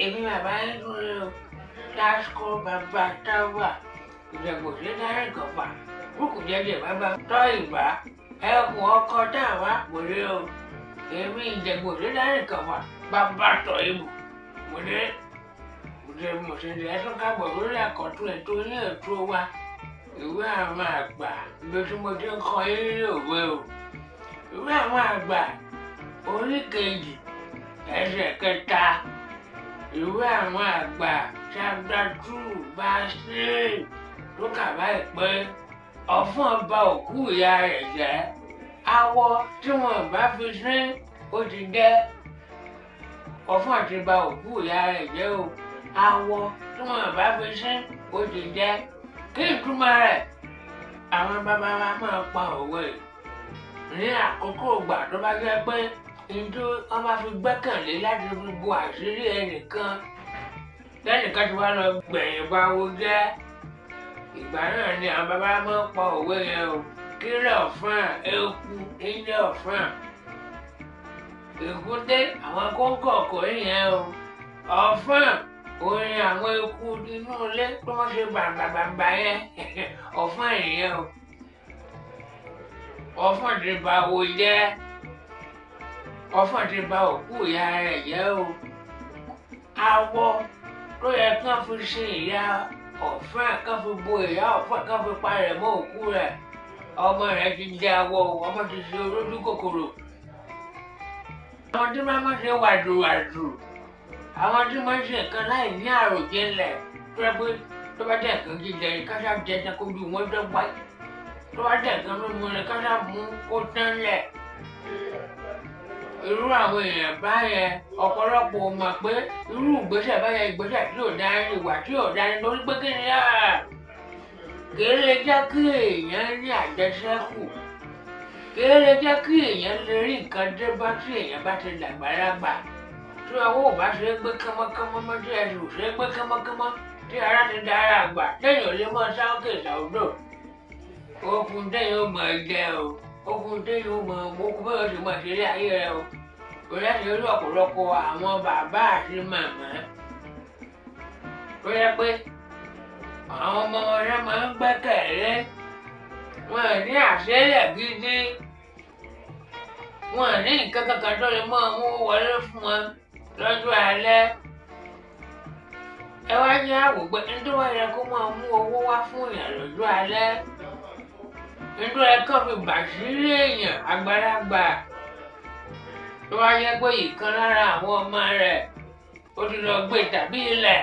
èmi bàbá yín tún lé o lásìkò bàbá táwà ìjẹ̀gbọ̀sẹ̀ dárí kọ̀fà bùkù jẹ́jẹ́ bàbá tọ́ ìgbà ẹkùn ọkọ táwa kò lé o èmi ìjẹ̀gbọ̀sẹ̀ dárí kọ̀fà bàbá tọ́ ìbò mo dé mọ̀sẹ̀dẹ̀ ẹ̀tún kábọ̀ lórí àkọ́tún ètò yín ètò wa ìwé àwọn àgbà ibi tí mo ti ń kọ́ yín ní òwe o ìwé àwọn àgbà orí kejì ẹsẹ̀ kẹta ìwé àwọn àgbà chapter 2 verse 3 ló kà báyìí pé ọ̀fọ̀n ba òkú ìyá rẹ̀ jẹ́ awọ tí wọn bá fi sín ó ti dẹ́ ọ̀fọ̀n ti ba òkú ìyá rẹ̀ jẹ́ o awọ tí wọn bá fi sín ó ti dẹ́ kí ìtumọ̀ rẹ̀ àwọn bàbá wa máa pa òwe ní àkókò ìgbà tó bá jẹ́ pé ìjọ wọn bá fi gbẹ́kànlé láti fi bo àṣírí ẹnìkan lẹ́nìkan tí wọ́n lọ gbẹ̀yìn bá wo jẹ́ ìgbà náà ni àwọn bàbá máa ń pa òwe yẹn o kílẹ̀ ọ̀fọ́n eku ilé ọ̀fọ́n èkúté àwọn kóńkò kò yẹn o ọ̀fọ́n orin àwọn eku inú ilé tó wọ́n ṣe bàbàbàbà yẹn ọ̀fọ́n ìyẹn o ọ̀fọ́n ti ba wo jẹ́ ọ̀fọ́n ti ba òkú ìyá rẹ̀ jẹ́ o awọ tó yẹ kán fi ṣe ìyá ọ̀fọ́n kán fi bo ìyá ọ̀fọ́n kán fi parẹ̀ mọ́ òkú rẹ̀ ọmọ rẹ̀ ti jẹ́ awọ ọmọ ti ṣe olójú kòkòrò àwọn tí wọ́n máa ń ṣe wàdùwàdù àwọn tí wọ́n ń ṣe nǹkan láì ní àròjinlẹ̀ tó yẹ pé tó bá jẹ́ nǹkan jíjẹ yìí káṣá jẹ tán kó ju wọn dọ́gba tó bá jẹ́ nǹkan mímu ni káṣá mú kó tán lẹ̀ irú àwọn èèyàn báyẹn ọ̀pọ̀lọpọ̀ mọ̀ pé irú ìgbésẹ̀ báyẹn ìgbésẹ̀ tí ò dání ìwà tí ò dání lórí pé kí ni kìí lè jẹ́ kí èèyàn ní àjẹsẹ́kù kìí lè jẹ́ kí èèyàn lè rí nǹkan dé bá tí èèyàn bá ti dàgbàlagbà tí ọwọ́ ò bá ṣe é gbé kánmọ́kánmọ́ mọ́ tí ẹsẹ̀ ò ṣe é gbé kánmọ́kánmọ́ tí ara ti da ara àgbà téèyàn ò lè mọ sáókè sàódò okùn téèyàn ò mọ̀ ẹ́ jẹ́ o okùn téèyàn ò mọ̀ okùn bẹ́ẹ̀ ó sì mọ̀ sí ilé ayé rẹ o kò láti rí ọ̀pọ̀lọpọ̀ àwọn bàbá àti màmá tó yẹ pé àwọn ọmọ wọn máa ń gbẹ́kẹ̀lé wọn ní àṣẹlẹ̀ gidi wọn ní nǹkan kankan tó lè mọ́ mú wọlé fún wọn lọ́jọ́ alẹ́ ẹ wá jẹ́ àwògbé nítorí wọ́n yẹ kó máa mú owó wá fún èèyàn lọ́jọ́ alẹ́ nítorí ẹ kàn fi bàṣírí èèyàn àgbàlagbà tó wá yẹ pé ìkan lára àwọn ọmọ rẹ̀ ó ti lọ gbé tàbí ilẹ̀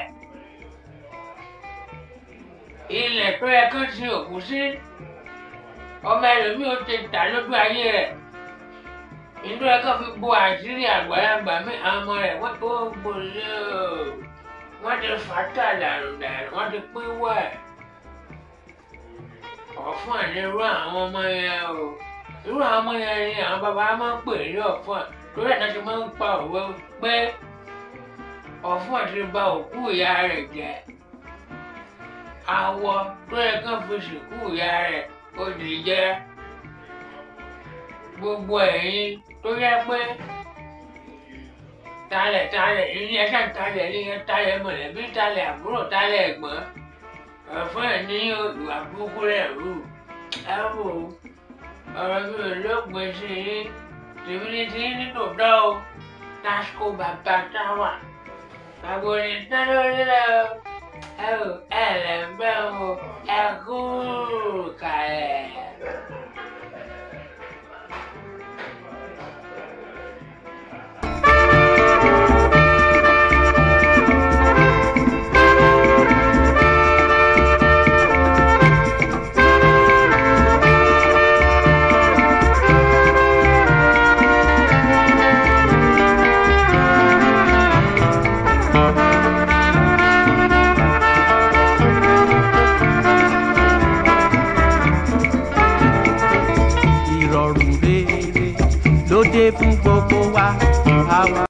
tó yẹ kán sin òkú sí ọmọ ẹlòmíì ó ti tà lójú ayé rẹ̀ nítorí ẹ kàn fi bo àṣírí àgbàlagbà mi àwọn ọmọ rẹ̀ wọ́n tó gbòòlò wọ́n ti fàtà dànù wọ́n ti pín wẹ̀ ọ̀fọ̀n ní irú àwọn ọmọ yẹn o irú àwọn ọmọ yẹn ni àwọn bàbá máa ń pè ní ọ̀fọ̀n torí ẹ̀ náà ti máa ń pa òwe pé ọ̀fọ̀n ti ba òkú ìyá rẹ̀ jẹ́ awọ tó yẹ kán fi sìnkú ìyá rẹ̀ ó di jẹ́ gbogbo ẹ̀yin tó yẹ pé talẹ̀ ní ẹ̀ṣẹ̀ talẹ̀ ní ẹ̀ talẹ̀ mọ̀lẹ́bí talẹ̀ àbúrò talẹ̀ ẹ̀gbọ́n ọ̀fọ̀n ẹ̀ ní ìwà burúkú rẹ̀ rú ẹ wò ọ̀rọ̀ mi ò lópin sí i tèmi ní ti ní tòótọ́ o lásìkò bàbá táwà àgbo ní tán lórílẹ̀ o ẹ lẹ̀ ń bẹ́ o ẹ kú kàlẹ̀.